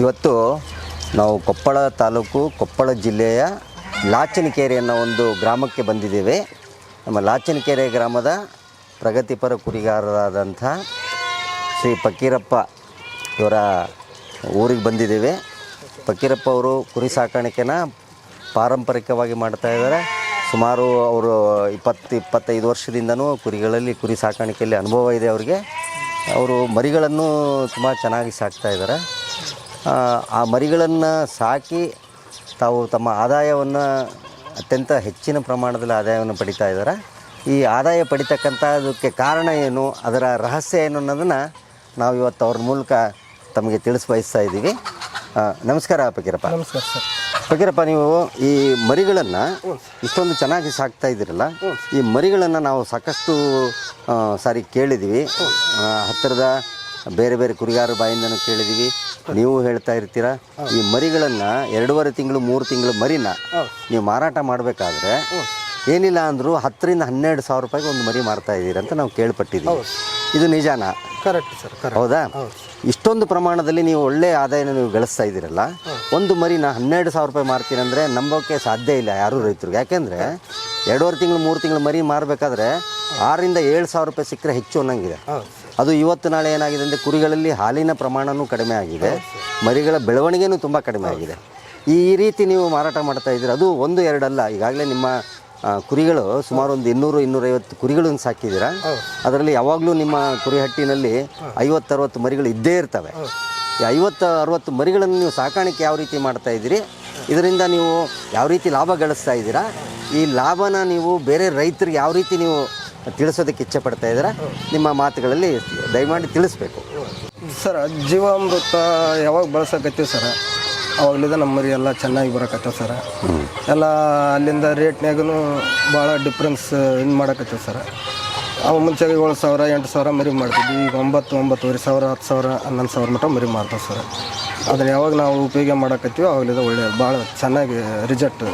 ಇವತ್ತು ನಾವು ಕೊಪ್ಪಳ ತಾಲೂಕು ಕೊಪ್ಪಳ ಜಿಲ್ಲೆಯ ಲಾಚನಕೆರೆ ಅನ್ನೋ ಒಂದು ಗ್ರಾಮಕ್ಕೆ ಬಂದಿದ್ದೇವೆ. ನಮ್ಮ ಲಾಚನಕೆರೆ ಗ್ರಾಮದ ಪ್ರಗತಿಪರ ಕುರಿಗಾರರಾದಂಥ ಶ್ರೀ ಫಕೀರಪ್ಪ ಇವರ ಊರಿಗೆ ಬಂದಿದ್ದೇವೆ. ಫಕೀರಪ್ಪ ಅವರು ಕುರಿ ಸಾಕಾಣಿಕೆನ ಪಾರಂಪರಿಕವಾಗಿ ಮಾಡ್ತಾಯಿದ್ದಾರೆ. ಸುಮಾರು ಅವರು 20-25 ವರ್ಷದಿಂದನೂ ಕುರಿ ಸಾಕಾಣಿಕೆಯಲ್ಲಿ ಅನುಭವ ಇದೆ ಅವರಿಗೆ. ಅವರು ಮರಿಗಳನ್ನು ತುಂಬ ಚೆನ್ನಾಗಿ ಸಾಕ್ತಾಯಿದ್ದಾರೆ. ಆ ಮರಿಗಳನ್ನು ಸಾಕಿ ತಾವು ತಮ್ಮ ಆದಾಯವನ್ನು ಅತ್ಯಂತ ಹೆಚ್ಚಿನ ಪ್ರಮಾಣದಲ್ಲಿ ಆದಾಯವನ್ನು ಪಡಿತಾ ಇದ್ದಾರೆ. ಈ ಆದಾಯ ಪಡಿತಕ್ಕಂಥದಕ್ಕೆ ಕಾರಣ ಏನು, ಅದರ ರಹಸ್ಯ ಏನು ಅನ್ನೋದನ್ನು ನಾವು ಇವತ್ತು ಅವ್ರ ಮೂಲಕ ತಮಗೆ ತಿಳಿಸ್ಬಯಸ್ತಾ ಇದ್ದೀವಿ. ನಮಸ್ಕಾರ ಫಕೀರಪ್ಪ. ನಮಸ್ಕಾರ ಸರ್. ಫಕೀರಪ್ಪ, ನೀವು ಈ ಮರಿಗಳನ್ನು ಇಷ್ಟೊಂದು ಚೆನ್ನಾಗಿ ಸಾಕ್ತಾ ಇದ್ದೀರಲ್ಲ, ಈ ಮರಿಗಳನ್ನು ನಾವು ಸಾಕಷ್ಟು ಸಾರಿ ಕೇಳಿದ್ದೀವಿ. ಹತ್ತಿರದ ಬೇರೆ ಬೇರೆ ಕುರಿಗಾರ ಬಾಯಿಂದನೂ ಕೇಳಿದ್ದೀವಿ, ನೀವು ಹೇಳ್ತಾ ಇರ್ತೀರ. ಈ ಮರಿಗಳನ್ನು 2.5 ತಿಂಗಳು 3 ತಿಂಗಳು ಮರಿನ ನೀವು ಮಾರಾಟ ಮಾಡಬೇಕಾದ್ರೆ ಏನಿಲ್ಲ ಅಂದರೂ 10,000-12,000 ರೂಪಾಯಿಗೆ ಒಂದು ಮರಿ ಮಾರ್ತಾ ಇದ್ದೀರಿ ಅಂತ ನಾವು ಕೇಳ್ಪಟ್ಟಿದ್ದೀವಿ. ಇದು ನಿಜಾನಾ? Correct sir. ಹೌದಾ? ಇಷ್ಟೊಂದು ಪ್ರಮಾಣದಲ್ಲಿ ನೀವು ಒಳ್ಳೆಯ ಆದಾಯನ ನೀವು ಗಳಿಸ್ತಾ ಇದ್ದೀರಲ್ಲ, ಒಂದು ಮರಿನ 12,000 ರೂಪಾಯಿ ಮಾರ್ತೀರಂದರೆ ನಂಬೋಕ್ಕೆ ಸಾಧ್ಯ ಇಲ್ಲ ಯಾರೂ ರೈತರಿಗೆ. ಯಾಕೆಂದರೆ 2.5 ತಿಂಗಳು 3 ತಿಂಗಳು ಮರಿ ಮಾರಬೇಕಾದ್ರೆ 6,000-7,000 ರೂಪಾಯಿ ಸಿಕ್ಕರೆ ಹೆಚ್ಚು ಅನ್ನಂಗಿದೆ. ಅದು ಇವತ್ತು ನಾಳೆ ಏನಾಗಿದೆ ಅಂದರೆ ಕುರಿಗಳಲ್ಲಿ ಹಾಲಿನ ಪ್ರಮಾಣವೂ ಕಡಿಮೆ ಆಗಿದೆ, ಮರಿಗಳ ಬೆಳವಣಿಗೆನೂ ತುಂಬ ಕಡಿಮೆ ಆಗಿದೆ. ಈ ರೀತಿ ನೀವು ಮಾರಾಟ ಮಾಡ್ತಾ ಇದ್ದೀರಿ. ಅದು 1-2 ಅಲ್ಲ, ಈಗಾಗಲೇ ನಿಮ್ಮ ಕುರಿಗಳು ಸುಮಾರು ಒಂದು 200-250 ಕುರಿಗಳನ್ನು ಸಾಕಿದ್ದೀರಾ. ಅದರಲ್ಲಿ ಯಾವಾಗಲೂ ನಿಮ್ಮ ಕುರಿ ಹಟ್ಟಿನಲ್ಲಿ 50-60 ಮರಿಗಳು ಇದ್ದೇ ಇರ್ತವೆ. ಈ 50-60 ಮರಿಗಳನ್ನು ನೀವು ಸಾಕಾಣಿಕೆ ಯಾವ ರೀತಿ ಮಾಡ್ತಾ ಇದ್ದೀರಿ, ಇದರಿಂದ ನೀವು ಯಾವ ರೀತಿ ಲಾಭ ಗಳಿಸ್ತಾ ಇದ್ದೀರಾ, ಈ ಲಾಭನ ನೀವು ಬೇರೆ ರೈತರಿಗೆ ಯಾವ ರೀತಿ ನೀವು ತಿಳಿಸೋದಕ್ಕೆ ಇಚ್ಛೆ ಪಡ್ತಾ ಇದ್ದೀರಾ, ನಿಮ್ಮ ಮಾತುಗಳಲ್ಲಿ ದಯಮಾಡಿ ತಿಳಿಸ್ಬೇಕು ಸರ್. ಜೀವಾಮೃತ ಯಾವಾಗ ಬಳಸಕತ್ತೀವಿ ಸರ್, ಅವಾಗಲಿಂದ ನಮ್ಮ ಮರಿ ಎಲ್ಲ ಚೆನ್ನಾಗಿ ಬರಕತ್ತೇವೆ ಸರ್. ಎಲ್ಲ ಅಲ್ಲಿಂದ ರೇಟ್ನಾಗೂ ಭಾಳ ಡಿಫ್ರೆನ್ಸ್ ಮಾಡಕತ್ತೇವೆ ಸರ್. ಅವು ಮುಂಚೆ 7,000-8,000 ಮರಿ ಮಾಡ್ತಿದ್ವಿ. ಈಗ 9,000-9,500 10,000 11,000 ಮಟ್ಟ ಮರಿ ಮಾಡ್ತಾವೆ ಸರ್. ಅದನ್ನು ಯಾವಾಗ ನಾವು ಉಪಯೋಗ ಮಾಡಕತ್ತೀವಿ ಅವಾಗಲಿಂದ ಒಳ್ಳೆಯ ಭಾಳ ಚೆನ್ನಾಗಿ ರಿಸಲ್ಟ್.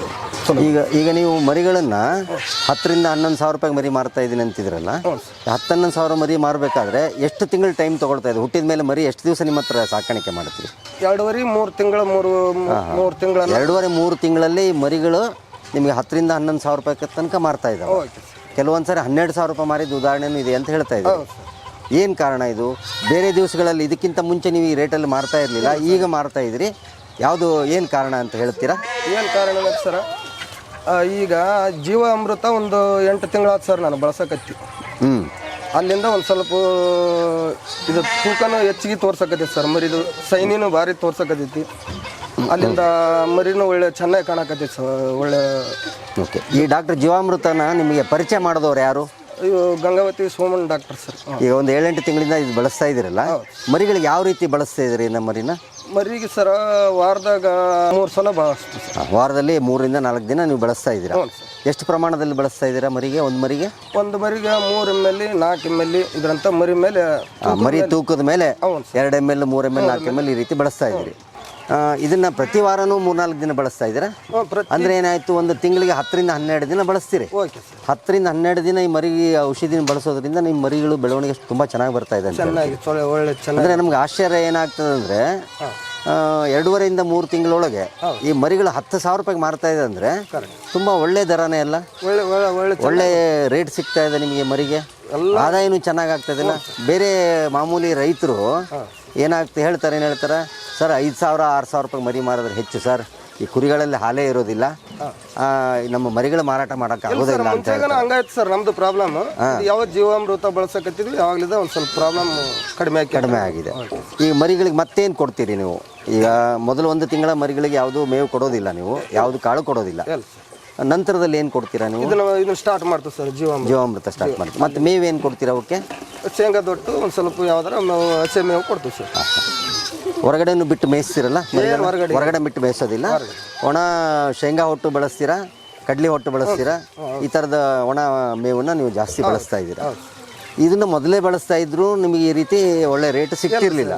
ಈಗ ನೀವು ಮರಿಗಳನ್ನು 10,000-11,000 ರೂಪಾಯಿಗೆ ಮರಿ ಮಾರ್ತಾ ಇದ್ದೀನಿ ಅಂತಿದ್ರಲ್ಲ, 10,000-11,000 ಮರಿ ಮಾರಬೇಕಾದ್ರೆ ಎಷ್ಟು ತಿಂಗಳು ಟೈಮ್ ತೊಗೊಳ್ತಾ ಇದೆ? ಹುಟ್ಟಿದ ಮೇಲೆ ಮರಿ ಎಷ್ಟು ದಿವಸ ನಿಮ್ಮ ಹತ್ರ ಸಾಕಾಣಿಕೆ ಮಾಡ್ತೀವಿ? 2.5-3 ತಿಂಗಳು 3 ತಿಂಗಳು 2.5-3 ತಿಂಗಳಲ್ಲಿ ಮರಿಗಳು ನಿಮಗೆ 10,000-11,000 ರೂಪಾಯಿ ತನಕ ಮಾರ್ತಾ ಇದ್ದಾವೆ. ಕೆಲವೊಂದು ಸಾರಿ 12,000 ರೂಪಾಯಿ ಮಾರಿದ ಉದಾಹರಣೆನೂ ಇದೆ ಅಂತ ಹೇಳ್ತಾ ಇದ್ದಾರೆ. ಏನು ಕಾರಣ ಇದು? ಬೇರೆ ದಿವಸಗಳಲ್ಲಿ ಇದಕ್ಕಿಂತ ಮುಂಚೆ ನೀವು ಈ ರೇಟಲ್ಲಿ ಮಾರ್ತಾ ಇರಲಿಲ್ಲ, ಈಗ ಮಾರ್ತಾ ಇದ್ರಿ. ಯಾವುದು ಏನು ಕಾರಣ ಅಂತ ಹೇಳ್ತೀರಾ? ಏನು ಕಾರಣ ಸರ, ಈಗ ಜೀವಾಮೃತ ಒಂದು 8 ತಿಂಗಳಾದ ಸರ್ ನಾನು ಬಳಸಕತ್ತಿ. ಅಲ್ಲಿಂದ ಒಂದು ಸ್ವಲ್ಪ ಇದು ತೂಕನೂ ಹೆಚ್ಚಿಗೆ ತೋರ್ಸಕತ್ತೈತಿ ಸರ್. ಮರಿದು ಸೈನಿನೂ ಭಾರಿ ತೋರ್ಸಕತ್ತೈತಿ. ಅಲ್ಲಿಂದ ಮರಿನೂ ಒಳ್ಳೆ ಚೆನ್ನಾಗಿ ಕಾಣಕತ್ತೈತಿ ಸರ್. ಒಳ್ಳೆ ಓಕೆ. ಈ ಡಾಕ್ಟರ್ ಜೀವಾಮೃತನ ನಿಮಗೆ ಪರಿಚಯ ಮಾಡಿದವ್ರು ಯಾರು? ಇವು ಗಂಗಾವತಿ ಸೋಮನ್ ಡಾಕ್ಟರ್ ಸರ್. ಈಗ ಒಂದು 7-8 ತಿಂಗಳಿಂದ ಇದು ಬಳಸ್ತಾ ಇದ್ದೀರಲ್ಲ, ಮರಿಗಳಿಗೆ ಯಾವ ರೀತಿ ಬಳಸ್ತಾ ಇದ್ದೀರಿ ನಮ್ಮ ಮರಿನ? ಮರಿಗೆ ಸರ ವಾರದಾಗ 3 ಸಲ ಬಳಸ್ತೀವಿ ಸರ್. ವಾರದಲ್ಲಿ 3-4 ದಿನ ನೀವು ಬಳಸ್ತಾ ಇದ್ದೀರಾ? ಎಷ್ಟು ಪ್ರಮಾಣದಲ್ಲಿ ಬಳಸ್ತಾ ಇದ್ದೀರಾ ಮರಿಗೆ? ಒಂದು ಮರಿಗೆ 3 ml 4 ml ಇದರಂತ ಮರಿ ಮೇಲೆ ಮರಿ ತೂಕದ ಮೇಲೆ 2 ml 3 ml 4 ml ಈ ರೀತಿ ಬಳಸ್ತಾ ಇದ್ದೀರಿ. ಇದನ್ನು ಪ್ರತಿ ವಾರನೂ 3-4 ದಿನ ಬಳಸ್ತಾ ಇದ್ದೀರಾ? ಅಂದರೆ ಏನಾಯಿತು, ಒಂದು ತಿಂಗಳಿಗೆ 10-12 ದಿನ ಬಳಸ್ತೀರಿ. 10-12 ದಿನ ಈ ಮರಿಗೆ ಔಷಧಿನ ಬಳಸೋದ್ರಿಂದ ನಿಮ್ಮ ಮರಿಗಳು ಬೆಳವಣಿಗೆ ತುಂಬ ಚೆನ್ನಾಗಿ ಬರ್ತಾ ಇದೆ. ಅಂದರೆ ನಮ್ಗೆ ಆಶ್ಚರ್ಯ ಏನಾಗ್ತದೆ ಅಂದರೆ 2.5-3 ತಿಂಗಳೊಳಗೆ ಈ ಮರಿಗಳು 10,000 ರೂಪಾಯಿಗೆ ಮಾರ್ತಾ ಇದೆ ಅಂದರೆ ತುಂಬ ಒಳ್ಳೆ ದರನೇ ಅಲ್ಲ? ಒಳ್ಳೆ ರೇಟ್ ಸಿಗ್ತಾ ಇದೆ ನಿಮಗೆ ಮರಿಗೆ, ಆದಾಯನೂ ಚೆನ್ನಾಗಿ ಆಗ್ತದಿಲ್ಲ. ಬೇರೆ ಮಾಮೂಲಿ ರೈತರು ಏನು ಹೇಳ್ತಾರೆ ಸರ್, 5,000-6,000 ರೂಪಾಯಿ ಮರಿ ಮಾರಿದ್ರೆ ಹೆಚ್ಚು ಸರ್, ಈ ಕುರಿಗಳಲ್ಲಿ ಹಾಲೇ ಇರೋದಿಲ್ಲ, ನಮ್ಮ ಮರಿಗಳ ಮಾರಾಟ ಮಾಡೋಕೆ ಆಗೋದಿಲ್ಲ ಅಂತ ಹೇಳ್ತಾರೆ. ಹಂಗಾಯ್ತು ಸರ್ ನಮ್ದು ಪ್ರಾಬ್ಲಮ್. ಯಾವ ಜೀವಾಮೃತ ಬಳಸಕತ್ತಿದ್ವಿ ಯಾವಾಗಲಿಂದ ಒಂದು ಸ್ವಲ್ಪ ಪ್ರಾಬ್ಲಮ್ ಕಡಿಮೆ ಆಗಿದೆ. ಈ ಮರಿಗಳಿಗೆ ಮತ್ತೇನು ಕೊಡ್ತೀರಿ ನೀವು? ಈಗ ಮೊದಲು 1 ತಿಂಗಳ ಮರಿಗಳಿಗೆ ಯಾವುದು ಮೇವು ಕೊಡೋದಿಲ್ಲ, ನೀವು ಯಾವುದು ಕಾಳು ಕೊಡೋದಿಲ್ಲ. ನಂತರದಲ್ಲಿ ಏನು ಕೊಡ್ತೀರಾ ನೀವು? ಇದನ್ನು ಸ್ಟಾರ್ಟ್ ಮಾಡ್ತೀವಿ ಸರ್, ಜೀವಾಮೃತ ಸ್ಟಾರ್ಟ್ ಮಾಡ್ತೀವಿ. ಮತ್ತು ಮೇವು ಏನು ಕೊಡ್ತೀರಾ ಅವಕ್ಕೆ? ಶೇಂಗಾ ದೊಟ್ಟು ಒಂದು ಸ್ವಲ್ಪ ಯಾವ್ದಾರ ಹಸಿ ಮೇವು ಕೊಡ್ತೀವಿ ಸರ್. ಹೊರಗಡೆನೂ ಬಿಟ್ಟು ಮೇಯಿಸ್ತೀರಲ್ಲ? ಹೊರಗಡೆ ಬಿಟ್ಟು ಮೇಯಿಸೋದಿಲ್ಲ. ಒಣ ಶೇಂಗಾ ಹೊಟ್ಟು ಬಳಸ್ತೀರಾ, ಕಡ್ಲಿ ಹೊಟ್ಟು ಬಳಸ್ತೀರಾ? ಈ ಥರದ ಒಣ ಮೇವನ್ನು ನೀವು ಜಾಸ್ತಿ ಬಳಸ್ತಾ ಇದ್ದೀರಾ. ಇದನ್ನು ಮೊದಲೇ ಬಳಸ್ತಾ ಇದ್ರು ನಿಮಗೆ ಈ ರೀತಿ ಒಳ್ಳೆ ರೇಟ್ ಸಿಗ್ತಿರ್ಲಿಲ್ಲ,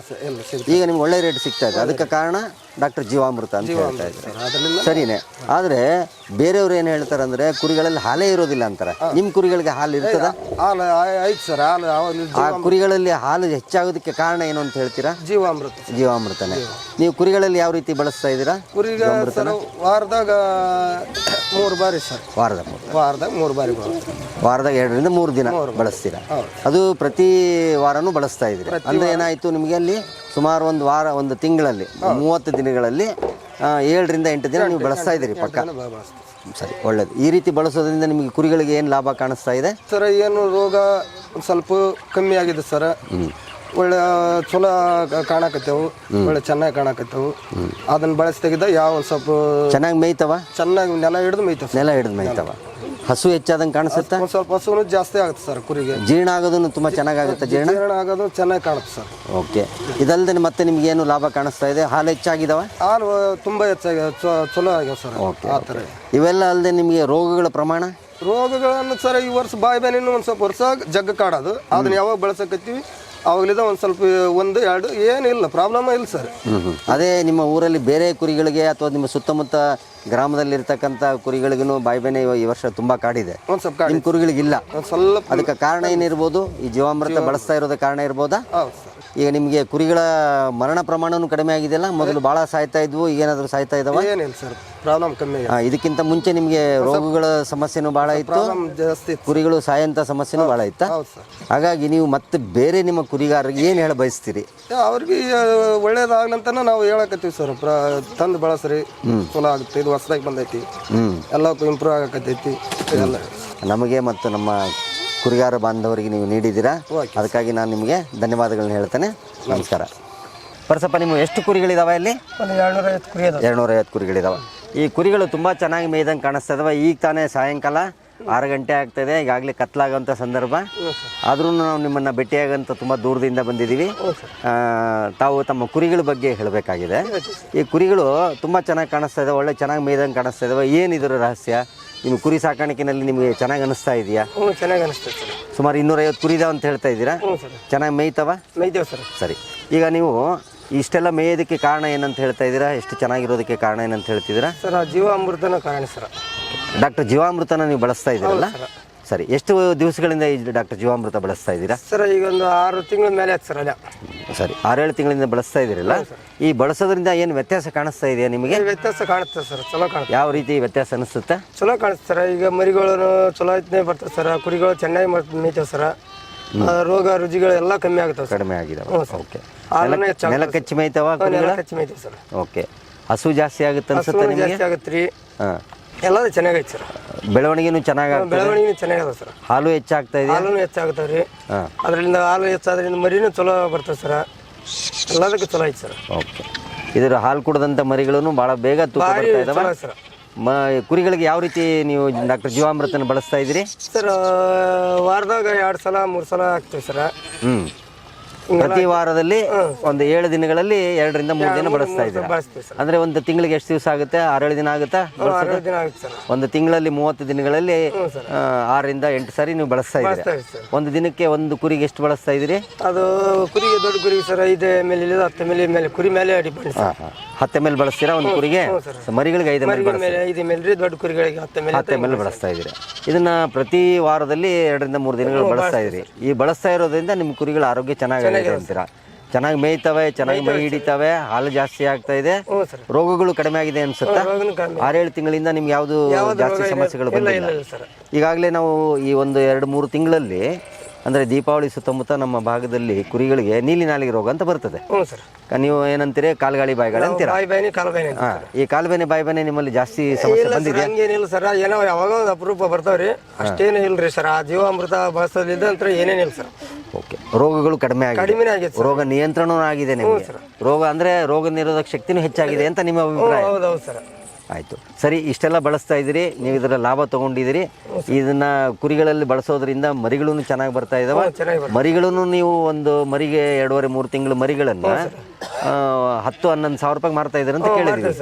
ಈಗ ನಿಮ್ಗೆ ಒಳ್ಳೆ ರೇಟ್ ಸಿಗ್ತಾ ಇದೆ. ಅದಕ್ಕೆ ಕಾರಣ ಡಾಕ್ಟರ್ ಜೀವಾಮೃತ ಅಂತ ಹೇಳ್ತಾ ಇದ್ದಾರೆ. ಸರ್ ಅದರಿಂದ ಸರಿನೇ. ಆದರೆ ಬೇರೆಯವ್ರು ಏನು ಹೇಳ್ತಾರೆ ಅಂದರೆ ಕುರಿಗಳಲ್ಲಿ ಹಾಲೇ ಇರೋದಿಲ್ಲ ಅಂತಾರೆ. ನಿಮ್ಮ ಕುರಿಗಳಿಗೆ ಹಾಲು ಇರ್ತದ? ಹಾಲು ಐತೆ ಸರ್. ಹಾಲು ಯಾವಾಗಲೂ ಆ ಕುರಿಗಳಲ್ಲಿ ಹಾಲು ಹೆಚ್ಚಾಗೋದಕ್ಕೆ ಕಾರಣ ಏನು ಅಂತ ಹೇಳ್ತೀರಾ? ಜೀವಾಮೃತನೇ. ನೀವು ಕುರಿಗಳಲ್ಲಿ ಯಾವ ರೀತಿ ಬಳಸ್ತಾ ಇದ್ದೀರಾ? ಕುರಿಗೆ ಸರ್ ವಾರದಾಗ 3 ಬಾರಿ ಸರ್. ವಾರದಾಗ 3 ಬಾರಿ ವಾರದಾಗ 2 ರಿಂದ 3 ದಿನ ಬಳಸ್ತೀರಾ? ಅದು ಪ್ರತಿ ವಾರನೂ ಬಳಸ್ತಾ ಇದ್ದೀರಿ. ಅಂದರೆ ಏನಾಯಿತು ನಿಮಗೆ ಅಲ್ಲಿ ಸುಮಾರು ಒಂದು ತಿಂಗಳಲ್ಲಿ 30 ದಿನಗಳಲ್ಲಿ 7 ರಿಂದ 8 ದಿನ ನೀವು ಬಳಸ್ತಾ ಇದ್ದೀರಿ ಪಕ್ಕ. ಸರಿ, ಒಳ್ಳೇದು. ಈ ರೀತಿ ಬಳಸೋದ್ರಿಂದ ನಿಮಗೆ ಕುರಿಗಳಿಗೆ ಏನು ಲಾಭ ಕಾಣಿಸ್ತಾ ಇದೆ ಸರ್? ಏನು ರೋಗ ಒಂದು ಸ್ವಲ್ಪ ಕಮ್ಮಿ ಆಗಿದೆ ಸರ್. ಒಳ್ಳೆ ಚಲೋ ಕಾಣಕತ್ತೇವು, ಒಳ್ಳೆ ಚೆನ್ನಾಗಿ ಕಾಣಕತ್ತೇವು. ಅದನ್ನ ಬಳಸಿ ತೆಗೆದ ಯಾವ ಒಂದು ಸ್ವಲ್ಪ ಚೆನ್ನಾಗಿ ಮೇಯ್ತವ, ಚೆನ್ನಾಗಿ ನೆಲ ಹಿಡಿದು ಮೇಯ್ತವ. ಹಸು ಹೆಚ್ಚಾದಂಗೆ ಕಾಣಿಸುತ್ತಾ? ಒಂದು ಸ್ವಲ್ಪ ಹಸುನು ಜಾಸ್ತಿ ಆಗುತ್ತೆ ಸರ್ ಕುರಿಗೆ. ಜೀರ್ಣ ಆಗೋದನ್ನು ತುಂಬ ಚೆನ್ನಾಗಾಗುತ್ತೆ. ಜೀರ್ಣ ಆಗೋದು ಚೆನ್ನಾಗಿ ಕಾಣುತ್ತೆ ಸರ್. ಓಕೆ. ಇದಲ್ಲದೆ ಮತ್ತೆ ನಿಮ್ಗೆ ಏನು ಲಾಭ ಕಾಣಿಸ್ತಾ ಇದೆ? ಹಾಲು ಹೆಚ್ಚಾಗಿದಾವ? ಹಾಲು ತುಂಬ ಹೆಚ್ಚಾಗಿ ಚಲೋ ಆಗ್ಯಾವ ಸರ್. ಓಕೆ. ಆ ಥರ ಇವೆಲ್ಲ ಅಲ್ಲದೆ ನಿಮಗೆ ರೋಗಗಳ ಪ್ರಮಾಣ? ರೋಗಗಳನ್ನು ಸರ್ ಈ ವರ್ಷ ಬಾಯಿ ಬೇನಿನ್ನು ಒಂದು ಸ್ವಲ್ಪ ವರ್ಷ ಜಗ್ಗ ಕಾಡೋದು. ಅದನ್ನ ಯಾವಾಗ ಬಳಸಕತ್ತೀವಿ ಅವಾಗಲಿದ ಒಂದು ಸ್ವಲ್ಪ 1-2 ಏನಿಲ್ಲ, ಪ್ರಾಬ್ಲಮ್ ಇಲ್ಲ ಸರ್. ಅದೇ ನಿಮ್ಮ ಊರಲ್ಲಿ ಬೇರೆ ಕುರಿಗಳಿಗೆ ಅಥವಾ ನಿಮ್ಮ ಸುತ್ತಮುತ್ತ ಗ್ರಾಮದಲ್ಲಿರ್ತಕ್ಕಂಥ ಕುರಿಗಳಿಗೂ ಬಾಯಿಬೇನೆ ಈ ವರ್ಷ ತುಂಬ ಕಾಡಿದೆ. ಒಂದು ಸ್ವಲ್ಪ ನಿಮ್ಮ ಕುರಿಗಳಿಗಿಲ್ಲ. ಸ್ವಲ್ಪ ಅದಕ್ಕೆ ಕಾರಣ ಏನಿರ್ಬೋದು? ಈ ಜೀವಾಮೃತ ಬಳಸ್ತಾ ಇರೋದಕ್ಕೆ ಕಾರಣ ಇರ್ಬೋದಾ? ಹೌದು ಸರ್. ಈಗ ನಿಮಗೆ ಕುರಿಗಳ ಮರಣ ಪ್ರಮಾಣವೂ ಕಡಿಮೆ ಆಗಿದೆಯಲ್ಲ? ಮೊದಲು ಭಾಳ ಸಾಯ್ತಾ ಇದ್ವು, ಈಗೇನಾದರೂ ಸಾಯ್ತಾ ಇದಾವ? ಏನಿಲ್ಲ ಸರ್, ಪ್ರಾಬ್ಲಮ್ ಕಮ್ಮಿ. ಇದಕ್ಕಿಂತ ಮುಂಚೆ ನಿಮಗೆ ರೋಗಗಳ ಸಮಸ್ಯೆನೂ ಭಾಳ ಇತ್ತು, ಜಾಸ್ತಿ ಕುರಿಗಳು ಸಾಯಂಥ ಸಮಸ್ಯೆನೂ ಭಾಳ ಇತ್ತು. ಹಾಗಾಗಿ ನೀವು ಮತ್ತೆ ಬೇರೆ ನಿಮ್ಮ ಕುರಿಗಾರರಿಗೆ ಏನು ಹೇಳ ಬಯಸ್ತೀರಿ? ಅವ್ರಿಗೆ ಒಳ್ಳೇದಾಗ್ಲಂತ ನಾವು ಹೇಳಕತ್ತೀವಿ ಸರ್. ತಂದು ಬಳಸ್ರಿ, ಚಲೋ ಆಗುತ್ತೆ. ಇದು ಹೊಸದಾಗಿ ಬಂದೈತಿ, ಎಲ್ಲಕ್ಕೂ ಇಂಪ್ರೂವ್ ಆಗಕತ್ತೈತಿ. ಎಲ್ಲ ನಮಗೆ ಮತ್ತು ನಮ್ಮ ಕುರಿಗಾರ ಬಾಂಧವರಿಗೆ ನೀವು ನೀಡಿದ್ದೀರಾ, ಅದಕ್ಕಾಗಿ ನಾನು ನಿಮಗೆ ಧನ್ಯವಾದಗಳನ್ನ ಹೇಳ್ತೇನೆ. ನಮಸ್ಕಾರ. ಪರಸಪ್ಪ, ನಿಮ್ಮ ಎಷ್ಟು ಕುರಿಗಳಿದಾವೆ ಇಲ್ಲಿ? 250 ಕುರಿ. 250 ಕುರಿಗಳಿದಾವೆ. ಈ ಕುರಿಗಳು ತುಂಬ ಚೆನ್ನಾಗಿ ಮೇಯ್ದಂಗೆ ಕಾಣಿಸ್ತಾ ಇದಾವೆ. ಈಗ ತಾನೇ ಸಾಯಂಕಾಲ 6 ಗಂಟೆ ಆಗ್ತಾಯಿದೆ, ಈಗಾಗಲೇ ಕತ್ಲಾಗೋಂಥ ಸಂದರ್ಭ. ಆದ್ರೂ ನಾವು ನಿಮ್ಮನ್ನು ಭೇಟಿಯಾಗಂತ ತುಂಬ ದೂರದಿಂದ ಬಂದಿದ್ದೀವಿ. ತಾವು ತಮ್ಮ ಕುರಿಗಳ ಬಗ್ಗೆ ಹೇಳಬೇಕಾಗಿದೆ. ಈ ಕುರಿಗಳು ತುಂಬ ಚೆನ್ನಾಗಿ ಕಾಣಿಸ್ತಾ ಇದ್ದಾವೆ, ಒಳ್ಳೆ ಚೆನ್ನಾಗಿ ಮೇಯ್ದಂಗೆ ಕಾಣಿಸ್ತಾ ಇದ್ದಾವೆ. ಏನಿದ್ರ ರಹಸ್ಯ? ನಿಮ್ಮ ಕುರಿ ಸಾಕಾಣಿಕೆನಲ್ಲಿ ನಿಮಗೆ ಚೆನ್ನಾಗಿ ಅನಿಸ್ತಾ ಇದೆಯಾ? ಚೆನ್ನಾಗಿ ಅನಿಸ್ತದೆ ಸರ್. ಸುಮಾರು 250 ಕುರಿ ಇದಾವೆ ಅಂತ ಹೇಳ್ತಾ ಇದ್ದೀರಾ? ಚೆನ್ನಾಗಿ ಮೇಯ್ತವ? ಮೇಯ್ತೇವೆ ಸರ್. ಸರಿ. ಈಗ ನೀವು ಇಷ್ಟೆಲ್ಲ ಮೇಯೋದಕ್ಕೆ ಕಾರಣ ಏನಂತ ಹೇಳ್ತಾ ಇದ್ದೀರಾ? ಎಷ್ಟು ಚೆನ್ನಾಗಿರೋದಕ್ಕೆ ಕಾರಣ ಏನಂತ ಹೇಳ್ತಿದ್ದೀರಾ? ಸರ್ ಜೀವಾಮೃತನ ಕಾರಣ ಸರ್. ಡಾಕ್ಟರ್ ಜೀವಾಮೃತನ ನೀವು ಬಳಸ್ತಾ ಇದ್ದೀರಲ್ಲ? ಸರಿ. ಎಷ್ಟು ದಿವಸಗಳಿಂದ ಈ ಡಾಕ್ಟರ್ ಜೀವಾಮೃತ ಬಳಸ್ತಾ ಇದ್ದೀರಾ? ಸರ್ ಈಗ ಒಂದು 6 ತಿಂಗಳ ಮೇಲೆ ಆಯ್ತು ಸರ್. ಅಲ್ಲ ಸರಿ, 6-7 ತಿಂಗಳಿಂದ ಬಳಸ್ತಾ ಇದ್ದೀರಲ್ಲ? ಈ ಬಳಸೋದ್ರಿಂದ ಏನು ವ್ಯತ್ಯಾಸ ಕಾಣಿಸ್ತಾ ಇದೆಯಾ ನಿಮಗೆ? ವ್ಯತ್ಯಾಸ ಕಾಣುತ್ತೆ ಸರ್, ಚಲೋ ಕಾಣುತ್ತೆ. ಯಾವ ರೀತಿ ವ್ಯತ್ಯಾಸ ಅನಿಸುತ್ತೆ? ಚಲೋ ಕಾಣಿಸ್ತೆ ಸರ್. ಈಗ ಮರಿಗಳು ಚಲೋ ಐತನೇ ಬರ್ತದೆ ಸರ್. ಕುರಿಗಳು ಚೆನ್ನಾಗಿ ಮೇಯ್ತೇವೆ ಸರ್. ರೋಗ ರುಜಿಗಳು ಎಲ್ಲ ಕಮ್ಮಿ ಆಗುತ್ತೆ, ಕಡಿಮೆ ಆಗಿದಾವೆ. ಓಕೆ. ನೆಲಕ್ಕೆ ಹಚ್ಚಿ ಮೇಯ್ತಾವ? ಹಚ್ಚಿ ಮೇಯ್ತೇವೆ ಸರ್. ಓಕೆ. ಹಸು ಜಾಸ್ತಿ ಆಗುತ್ತೆ ಅನ್ಸುತ್ತೆ ನಿಮಗೆ? ಜಾಸ್ತಿ ಆಗುತ್ತೆ ರೀ. ಹಾಂ, ಎಲ್ಲದೂ ಚೆನ್ನಾಗೈತೆ ಸರ್. ಬೆಳವಣಿಗೆನೂ ಚೆನ್ನಾಗಿ ಚೆನ್ನಾಗದ ಸರ್. ಹಾಲು ಹೆಚ್ಚಾಗ್ತಾ ಇದೆ? ಹಾಲು ಹೆಚ್ಚಾಗುತ್ತೆ ರೀ. ಅದರಿಂದ ಹಾಲು ಹೆಚ್ಚಾದ್ರಿಂದ ಮರಿನೂ ಚಲೋ ಬರ್ತದೆ ಸರ್. ಎಲ್ಲದಕ್ಕೂ ಚಲೋ ಐತೆ ಸರ್. ಓಕೆ. ಇದರ ಹಾಲು ಕುಡದಂಥ ಮರಿಗಳೂ ಭಾಳ ಬೇಗ ತೂಕ ಬರ್ತಾ ಇದಾವೆ ಸರ್. ಕುರಿಗಳಿಗೆ ಯಾವ ರೀತಿ ನೀವು ಡಾಕ್ಟರ್ ಜೀವಾಮೃತನ ಬಳಸ್ತಾ ಇದ್ದೀರಿ? ಸರ್ ವಾರದಾಗ 2 ಸಲ 3 ಸಲ ಹಾಕ್ತೀವಿ ಸರ್. ಪ್ರತಿ ವಾರದಲ್ಲಿ ಒಂದು 7 ದಿನಗಳಲ್ಲಿ 2 ರಿಂದ 3 ದಿನ ಬಳಸ್ತಾ ಇದ್ದೀರಾ? ಅಂದ್ರೆ ಒಂದು ತಿಂಗಳಿಗೆ ಎಷ್ಟು ದಿವಸ ಆಗುತ್ತೆ? 6-7 ದಿನ ಆಗುತ್ತಾ? ಒಂದು ತಿಂಗಳಲ್ಲಿ 30 ದಿನಗಳಲ್ಲಿ 6 ರಿಂದ 8 ಸಾರಿ ನೀವು ಬಳಸ್ತಾ ಇದ್ದೀರಾ. ಒಂದು ದಿನಕ್ಕೆ ಒಂದು ಕುರಿಗೆ ಎಷ್ಟು ಬಳಸ್ತಾ ಇದ್ದೀರಿ? ಅದು ಕುರಿಗೆ ದೊಡ್ಡ ಕುರಿಗೆ ಸರ್ 5 ml 10 ml ಮೇಲೆ ಕುರಿ ಮೇಲೆ ಡಿಪೆಂಡ್. 10 ml ಬಳಸ್ತೀರಾ ಒಂದು ಕುರಿಗೆ? ಮರಿಗಳಿಗೆ 5 ml, ದೊಡ್ಡ ಕುರಿಗಳಿಗೆ 10 ml ಬಳಸ್ತಾ ಇದ್ದೀರಾ. ಇದನ್ನ ಪ್ರತಿ ವಾರದಲ್ಲಿ 2 ರಿಂದ 3 ದಿನಗಳು ಬಳಸ್ತಾ ಇದ್ದೀರಿ. ಈ ಬಳಸ್ತಾ ಇರೋದ್ರಿಂದ ನಿಮ್ಮ ಕುರಿಗಳ ಆರೋಗ್ಯ ಚೆನ್ನಾಗಿದೆ ಅಂತೀರಾ? ಚೆನ್ನಾಗಿ ಮೇಯ್ತವೆ, ಚೆನ್ನಾಗಿ ಮೈ ಹಿಡಿತವೆ, ಹಾಲು ಜಾಸ್ತಿ ಆಗ್ತಾ ಇದೆ, ರೋಗಗಳು ಕಡಿಮೆ ಆಗಿದೆ ಅನ್ಸುತ್ತಾ? 6-7 ತಿಂಗಳಿಂದ ನಿಮ್ಗೆ ಯಾವುದು ಜಾಸ್ತಿ ಸಮಸ್ಯೆಗಳು ಬಂದಿಲ್ಲ? ಈಗಾಗಲೇ ನಾವು ಈ ಒಂದು 2-3 ತಿಂಗಳಲ್ಲಿ ಅಂದರೆ ದೀಪಾವಳಿ ಸುತ್ತಮುತ್ತ ನಮ್ಮ ಭಾಗದಲ್ಲಿ ಕುರಿಗಳಿಗೆ ನೀಲಿ ನಾಲಿಗೆ ರೋಗ ಅಂತ ಬರ್ತದೆ. ನೀವು ಏನಂತೀರಿ? ಕಾಲ್ಗಾಳಿ ಬಾಯಿಗಾಳಿ ಅಂತೀರಾ? ಈ ಕಾಲ್ಬೇನೆ ಬಾಯಿಬೇನೆ ನಿಮ್ಮಲ್ಲಿ ಜಾಸ್ತಿ ಸಮಸ್ಯೆ ಬಂದಿದೆ? ಹಂಗೇನಿಲ್ಲ ಸರ್. ಏನೋ ಯಾವಾಗ ಒಂದು ಅಪರೂಪ ಬರ್ತಾವ್ರಿ, ಅಷ್ಟೇನು ಇಲ್ರಿ ಸರ್. ಆ ಜೀವಾಮೃತ ಬಳಸೋದ್ರಿಂದ ಅಂತ ಏನೇನಿಲ್ಲ ಸರ್. ಓಕೆ. ರೋಗಗಳು ಕಡಿಮೆ ಆಗಿದೆ, ರೋಗ ನಿಯಂತ್ರಣವೂ ಆಗಿದೆ ನಿಮಗೆ. ರೋಗ ಅಂದರೆ ರೋಗ ನಿರೋಧಕ ಶಕ್ತಿನೂ ಹೆಚ್ಚಾಗಿದೆ ಅಂತ ನಿಮ್ಮ ಅಭಿಪ್ರಾಯ? ಹೌದೌದು ಸರ್. ಆಯಿತು, ಸರಿ. ಇಷ್ಟೆಲ್ಲ ಬಳಸ್ತಾ ಇದ್ದೀರಿ, ನೀವು ಇದರ ಲಾಭ ತೊಗೊಂಡಿದ್ದೀರಿ. ಇದನ್ನು ಕುರಿಗಳಲ್ಲಿ ಬಳಸೋದ್ರಿಂದ ಮರಿಗಳೂ ಚೆನ್ನಾಗಿ ಬರ್ತಾ ಇದ್ದಾವೆ. ಮರಿಗಳೂ ನೀವು ಒಂದು ಮರಿಗೆ 2.5-3 ತಿಂಗಳು ಮರಿಗಳನ್ನು 10-11 ಸಾವಿರ ರೂಪಾಯಿ ಮಾರ್ತಾ ಇದ್ದೀರಿ ಅಂತ ಕೇಳಿದ್ವಿ.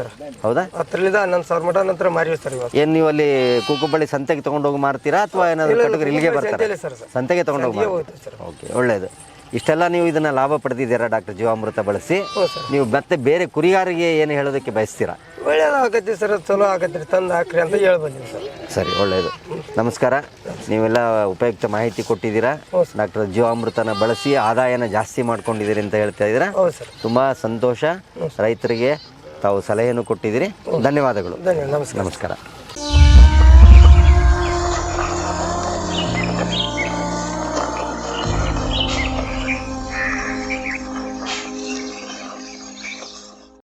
ಹೌದಾ? 10ರಿಂದ 11 ಸಾವಿರ ಮಟ ನಂತರ ಮಾರಿ ಸರ್. ಏನು ನೀವು ಅಲ್ಲಿ ಕೂಕುಬಳ್ಳಿ ಸಂತೆಗೆ ತೊಗೊಂಡೋಗಿ ಮಾರ್ತೀರಾ ಅಥವಾ ಏನಾದರೂ ಕಟಗರಿ ಇಲ್ಲಿಗೆ ಬರ್ತಾರೆ? ಸಂತೆಗೆ ತೊಗೊಂಡೋಗಿ ಮಾರ್ತೀರಾ? ಓಕೆ, ಒಳ್ಳೆಯದು. ಇಷ್ಟೆಲ್ಲ ನೀವು ಇದನ್ನು ಲಾಭ ಪಡೆದಿದ್ದೀರಾ ಡಾಕ್ಟರ್ ಜೀವಾಮೃತ ಬಳಸಿ. ಹ್ಞೂ ಸರ್. ನೀವು ಮತ್ತೆ ಬೇರೆ ಕುರಿಗಾರಿಗೆ ಏನು ಹೇಳೋದಕ್ಕೆ ಬಯಸ್ತೀರಾ? ಒಳ್ಳೇದಾಗತ್ತೆ ಸರ್, ಚಲೋ ಆಗತ್ತೆ, ತಂದು ಹಾಕ್ರಿ ಅಂತ ಹೇಳ್ಬಂದಿನಿ ಸರ್. ಸರಿ, ಒಳ್ಳೆಯದು. ನಮಸ್ಕಾರ. ನೀವೆಲ್ಲ ಉಪಯುಕ್ತ ಮಾಹಿತಿ ಕೊಟ್ಟಿದ್ದೀರಾ. ಡಾಕ್ಟರ್ ಜೀವಾಮೃತನ ಬಳಸಿ ಆದಾಯನ ಜಾಸ್ತಿ ಮಾಡ್ಕೊಂಡಿದ್ದೀರಿ ಅಂತ ಹೇಳ್ತಾ ಇದ್ದೀರಾ. ಹೌದು ಸರ್. ತುಂಬ ಸಂತೋಷ. ರೈತರಿಗೆ ತಾವು ಸಲಹೆಯನ್ನು ಕೊಟ್ಟಿದ್ದೀರಿ. ಧನ್ಯವಾದಗಳು. ಧನ್ಯವಾದ. ನಮಸ್ಕಾರ. ನಮಸ್ಕಾರ.